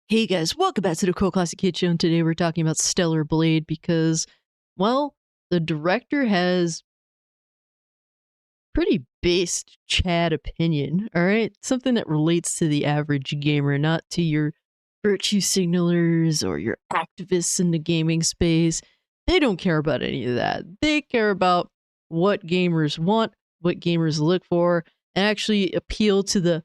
Hey guys, welcome back to the Cool Classic Kid Show, and today we're talking about Stellar Blade because, well, the director has pretty based Chad opinion, alright? Something that relates to the average gamer, not to your virtue signalers or your activists in the gaming space. They don't care about any of that. They care about what gamers want, what gamers look for, and actually appeal to the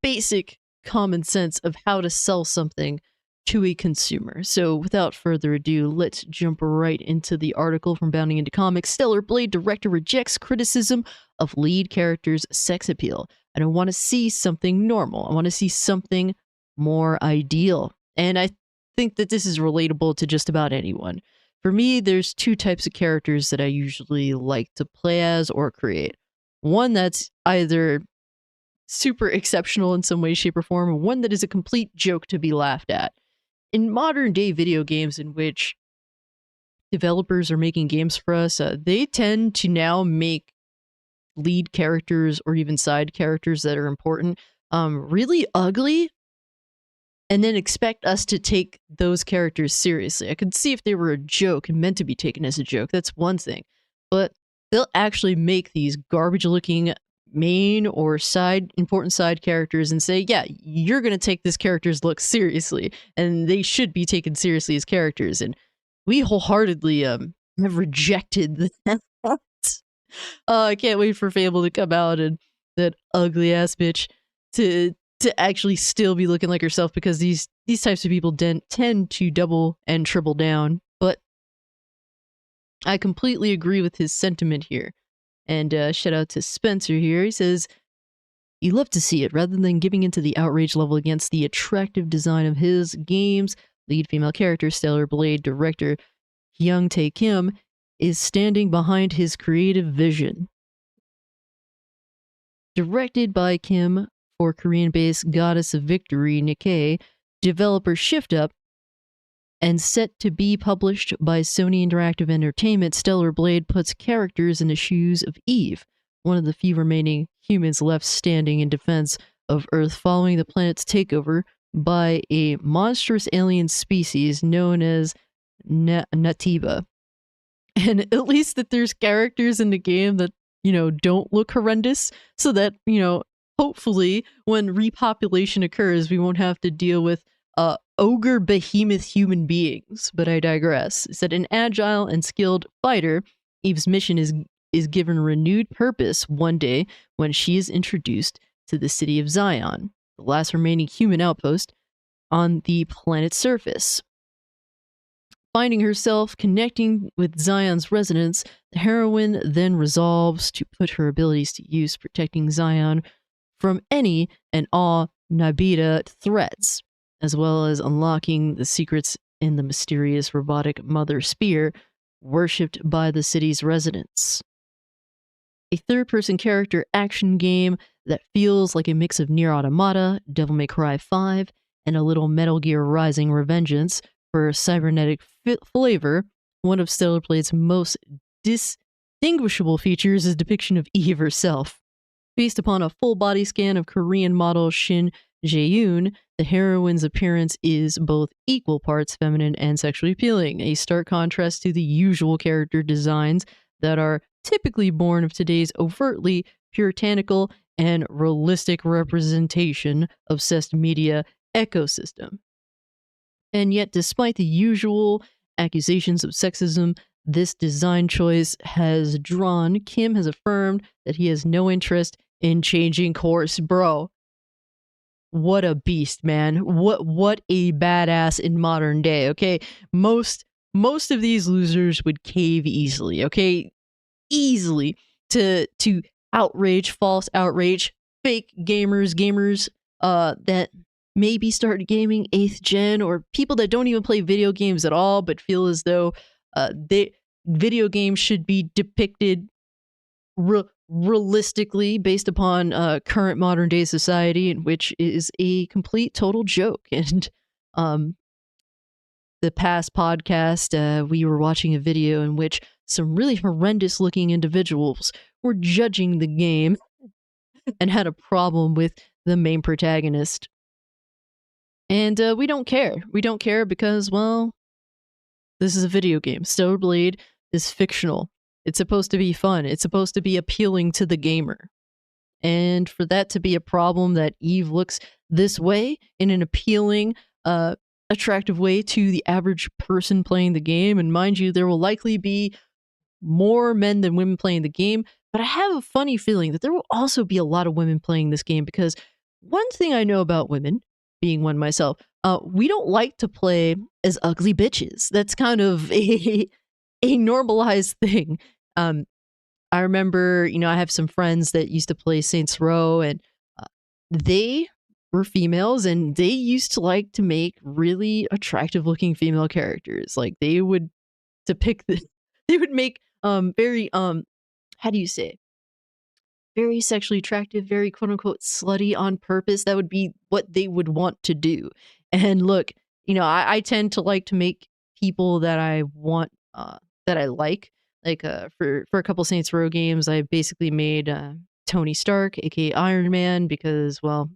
basic common sense of how to sell something to a consumer. So without further ado, let's jump right into the article from Bounding into Comics. Stellar Blade director rejects criticism of lead character's sex appeal. I don't want to see something normal. I want to see something more ideal. And I think that this is relatable to just about anyone. For me, there's two types of characters that I usually like to play as or create. One that's either super exceptional in some way, shape, or form, and one that is a complete joke to be laughed at. In modern day video games in which developers are making games for us, they tend to now make lead characters or even side characters that are important really ugly and then expect us to take those characters seriously. I could see if they were a joke and meant to be taken as a joke, that's one thing. But they'll actually make these garbage looking main or important side characters and say, yeah, you're going to take this character's look seriously and they should be taken seriously as characters. And we wholeheartedly have rejected that. I can't wait for Fable to come out and that ugly ass bitch to actually still be looking like herself, because these types of people tend to double and triple down. But I completely agree with his sentiment here. And shout out to Spencer here. He says, you love to see it. Rather than giving into the outrage level against the attractive design of his games, lead female character, Stellar Blade director Hyung Tae Kim is standing behind his creative vision. Directed by Kim for Korean-based Goddess of Victory, Nikkei, developer Shift Up, and set to be published by Sony Interactive Entertainment, Stellar Blade puts characters in the shoes of Eve, one of the few remaining humans left standing in defense of Earth following the planet's takeover by a monstrous alien species known as Nativa. And at least that there's characters in the game that, don't look horrendous, so that, hopefully when repopulation occurs, we won't have to deal with ogre behemoth human beings. But I digress. It said, an agile and skilled fighter, Eve's mission is given renewed purpose one day when she is introduced to the city of Zion, the last remaining human outpost on the planet's surface. Finding herself connecting with Zion's residents, the heroine then resolves to put her abilities to use, protecting Zion from any and all Nabita threats, as well as unlocking the secrets in the mysterious robotic Mother Spear, worshipped by the city's residents. A third-person character action game that feels like a mix of Nier Automata, Devil May Cry 5, and a little Metal Gear Rising Revengeance for cybernetic flavor. One of Stellar Blade's most distinguishable features is depiction of Eve herself. Based upon a full body scan of Korean model Shin Jae-yoon, the heroine's appearance is both equal parts feminine and sexually appealing, a stark contrast to the usual character designs that are typically born of today's overtly puritanical and realistic representation obsessed media ecosystem. And yet, despite the usual accusations of sexism this design choice has drawn, Kim has affirmed that he has no interest in changing course. Bro, what a beast, man. What a badass in modern day, okay? Most of these losers would cave easily, okay? Easily to outrage, false outrage, fake gamers that maybe start gaming 8th gen, or people that don't even play video games at all but feel as though video games should be depicted realistically based upon current modern day society, which is a complete total joke. And the past podcast, we were watching a video in which some really horrendous looking individuals were judging the game and had a problem with the main protagonist. And we don't care. We don't care because, well, this is a video game. Stellar Blade is fictional. It's supposed to be fun. It's supposed to be appealing to the gamer. And for that to be a problem that Eve looks this way in an appealing, attractive way to the average person playing the game, and mind you, there will likely be more men than women playing the game, but I have a funny feeling that there will also be a lot of women playing this game because one thing I know about women, being one myself, we don't like to play as ugly bitches. That's kind of a normalized thing. I remember, I have some friends that used to play Saints Row, and they were females, and they used to like to make really attractive looking female characters. Like they would depict the, they would make very how do you say, very sexually attractive, very quote unquote slutty on purpose. That would be what they would want to do. And look, I tend to like to make people that I want, that I like. Like for a couple Saints Row games, I basically made Tony Stark, aka Iron Man, because, well,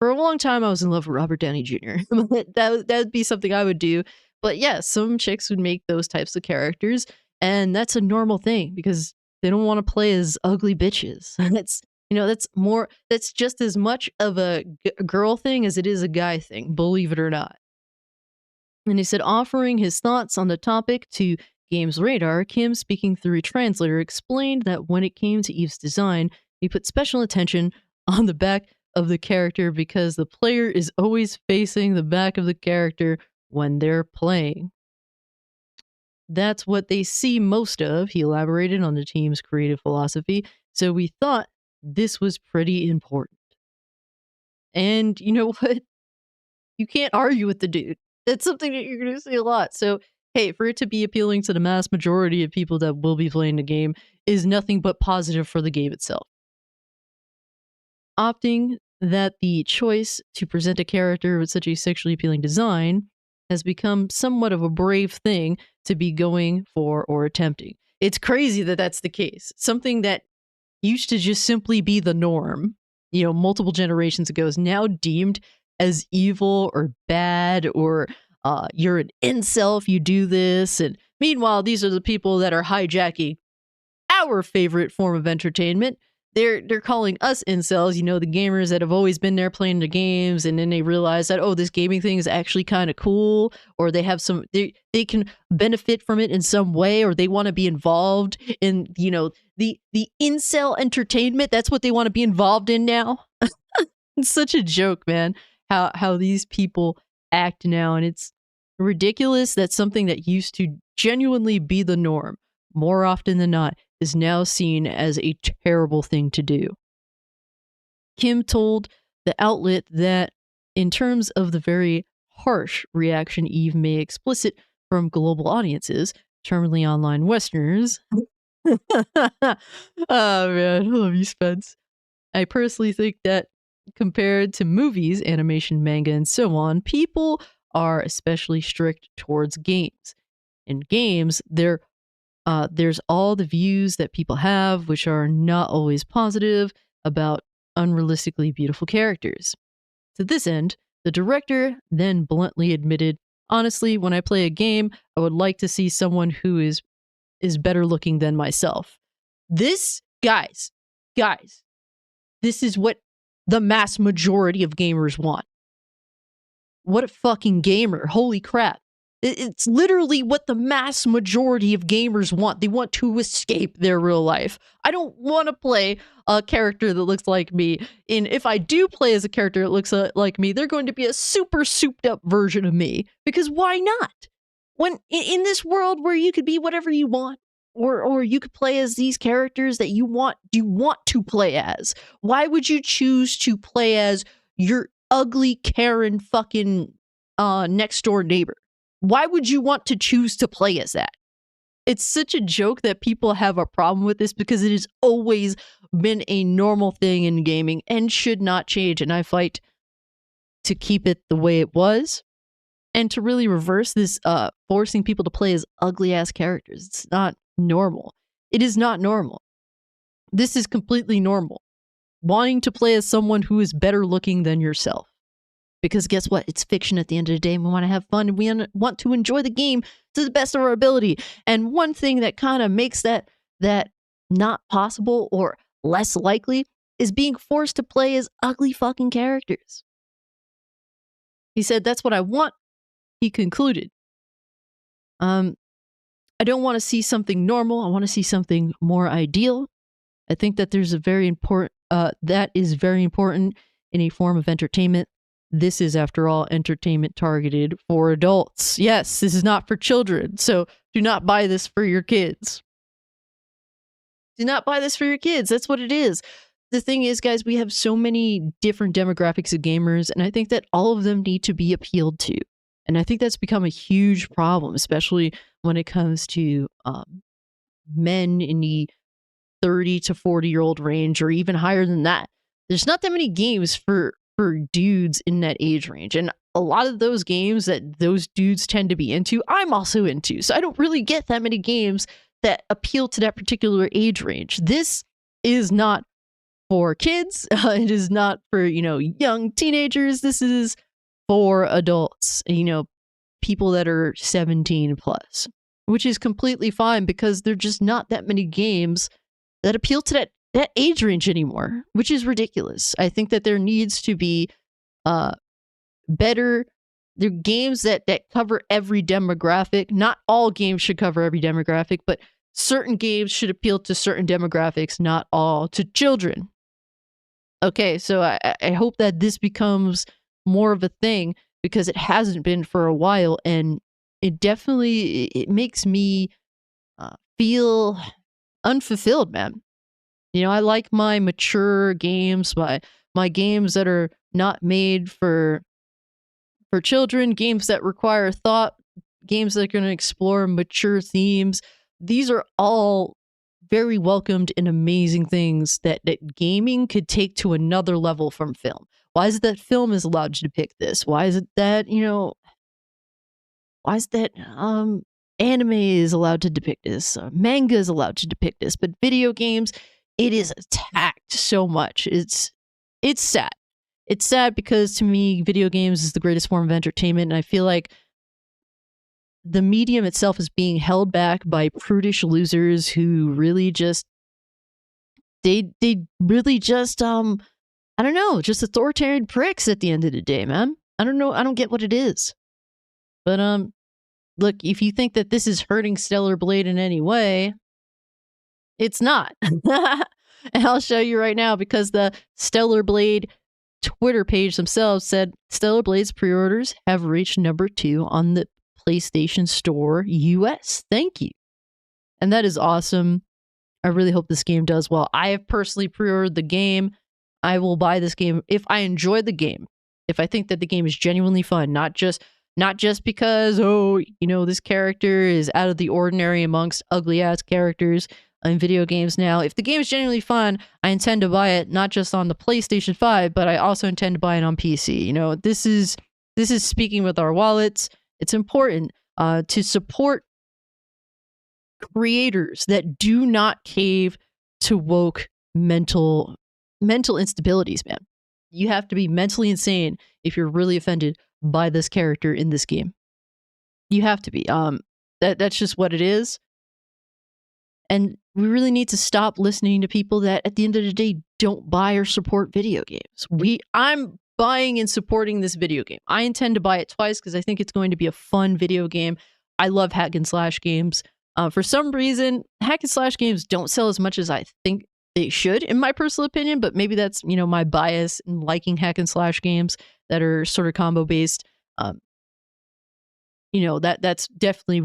for a long time I was in love with Robert Downey Jr. That would be something I would do. But yeah, some chicks would make those types of characters, and that's a normal thing because they don't want to play as ugly bitches. That's just as much of a girl thing as it is a guy thing, believe it or not. And he said, offering his thoughts on the topic to Games Radar, Kim, speaking through a translator, explained that when it came to Eve's design, he put special attention on the back of the character because the player is always facing the back of the character when they're playing. That's what they see most of, he elaborated on the team's creative philosophy, so we thought this was pretty important. And you know what? You can't argue with the dude. That's something that you're going to see a lot. So, hey, for it to be appealing to the mass majority of people that will be playing the game is nothing but positive for the game itself. Opting that the choice to present a character with such a sexually appealing design has become somewhat of a brave thing to be going for or attempting. It's crazy that that's the case. Something that used to just simply be the norm, multiple generations ago, is now deemed as evil or bad, or you're an incel if you do this. And meanwhile, these are the people that are hijacking our favorite form of entertainment. They're calling us incels, the gamers that have always been there playing the games, and then they realize that, oh, this gaming thing is actually kind of cool, or they have they can benefit from it in some way, or they want to be involved in, the incel entertainment. That's what they want to be involved in now. It's such a joke, man, how these people act now, and it's ridiculous that something that used to genuinely be the norm more often than not is now seen as a terrible thing to do. Kim told the outlet that in terms of the very harsh reaction Eve made explicit from global audiences, terminally online Westerners. Oh man, I love you, Spence. I personally think that compared to movies, animation, manga, and so on, people are especially strict towards games. In games, there's all the views that people have, which are not always positive, about unrealistically beautiful characters. To this end, the director then bluntly admitted, honestly, when I play a game, I would like to see someone who is better looking than myself. This, guys, this is what the mass majority of gamers want. What a fucking gamer. Holy crap. It's literally what the mass majority of gamers want. They want to escape their real life. I don't want to play a character that looks like me. And if I do play as a character that looks like me, they're going to be a super souped up version of me. Because why not? When in this world where you could be whatever you want, or you could play as these characters that you want to play as, why would you choose to play as your ugly Karen fucking next door neighbor? Why would you want to choose to play as that? It's such a joke that people have a problem with this because it has always been a normal thing in gaming and should not change. And I fight to keep it the way it was and to really reverse this forcing people to play as ugly ass characters. It's not normal. It is not normal. This is completely normal. Wanting to play as someone who is better looking than yourself. Because guess what? It's fiction at the end of the day, and we want to have fun, and we want to enjoy the game to the best of our ability. And one thing that kind of makes that not possible or less likely is being forced to play as ugly fucking characters. He said, "That's what I want," he concluded. I don't want to see something normal. I want to see something more ideal. I think that there's a very important, that is very important in a form of entertainment. This is, after all, entertainment targeted for adults. Yes, this is not for children. So do not buy this for your kids. Do not buy this for your kids. That's what it is. The thing is, guys, we have so many different demographics of gamers, and I think that all of them need to be appealed to. And I think that's become a huge problem, especially when it comes to men in the 30 to 40-year-old range, or even higher than that. There's not that many games for dudes in that age range. And a lot of those games that those dudes tend to be into, I'm also into. So I don't really get that many games that appeal to that particular age range. This is not for kids. It is not for, young teenagers. This is for adults, people that are 17 plus, which is completely fine because there are just not that many games that appeal to that age range anymore, which is ridiculous. I think that there needs to be better games that cover every demographic. Not all games should cover every demographic, but certain games should appeal to certain demographics, not all to children. Okay, so I hope that this becomes more of a thing, because it hasn't been for a while, and it definitely it makes me feel unfulfilled, man. I like my mature games, my games that are not made for children, games that require thought, games that are going to explore mature themes. These are all very welcomed and amazing things that gaming could take to another level from film. Why is it that film is allowed to depict this? Why is it that, why is that anime is allowed to depict this? Manga is allowed to depict this, but video games, it is attacked so much. It's sad. It's sad because, to me, video games is the greatest form of entertainment, and I feel like the medium itself is being held back by prudish losers who really just they really just I don't know, just authoritarian pricks at the end of the day, man. I don't know, I don't get what it is. But look, if you think that this is hurting Stellar Blade in any way, it's not. And I'll show you right now, because the Stellar Blade Twitter page themselves said Stellar Blade's pre-orders have reached number 2 on the PlayStation Store US. Thank you. And that is awesome. I really hope this game does well. I have personally pre-ordered the game. I will buy this game if I enjoy the game. If I think that the game is genuinely fun, not just because, this character is out of the ordinary amongst ugly ass characters in video games now. If the game is genuinely fun, I intend to buy it not just on the PlayStation 5, but I also intend to buy it on PC. This is speaking with our wallets. It's important to support creators that do not cave to woke mental instabilities, man. You have to be mentally insane if you're really offended by this character in this game. You have to be. That's just what it is. And we really need to stop listening to people that at the end of the day don't buy or support video games. I'm buying and supporting this video game. I intend to buy it twice because I think it's going to be a fun video game. I love hack and slash games. For some reason, hack and slash games don't sell as much as I think they should, in my personal opinion, but maybe that's, my bias in liking hack and slash games that are sort of combo based. That's definitely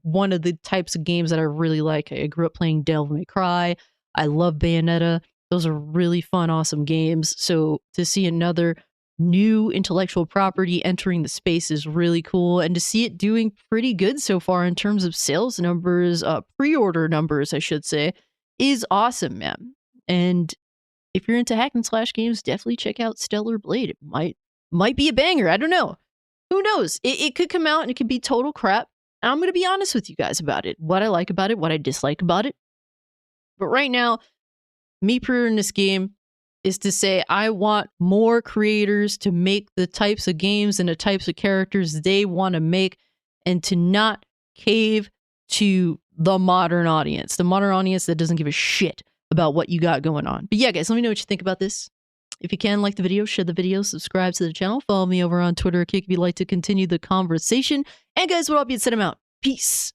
one of the types of games that I really like. I grew up playing Devil May Cry. I love Bayonetta. Those are really fun, awesome games. So to see another new intellectual property entering the space is really cool. And to see it doing pretty good so far in terms of sales numbers, pre-order numbers, I should say, is awesome, man. And if you're into hack and slash games, definitely check out Stellar Blade. It might be a banger. I don't know. Who knows? It could come out and it could be total crap. And I'm going to be honest with you guys about it. What I like about it, what I dislike about it. But right now, me pre-ordering this game is to say, I want more creators to make the types of games and the types of characters they want to make, and to not cave to the modern audience that doesn't give a shit about what you got going on. But yeah, guys, let me know what you think about this. If you can, like the video, share the video, subscribe to the channel, follow me over on Twitter or Kick if you'd like to continue the conversation. And guys, what all being said, I'm out. Peace.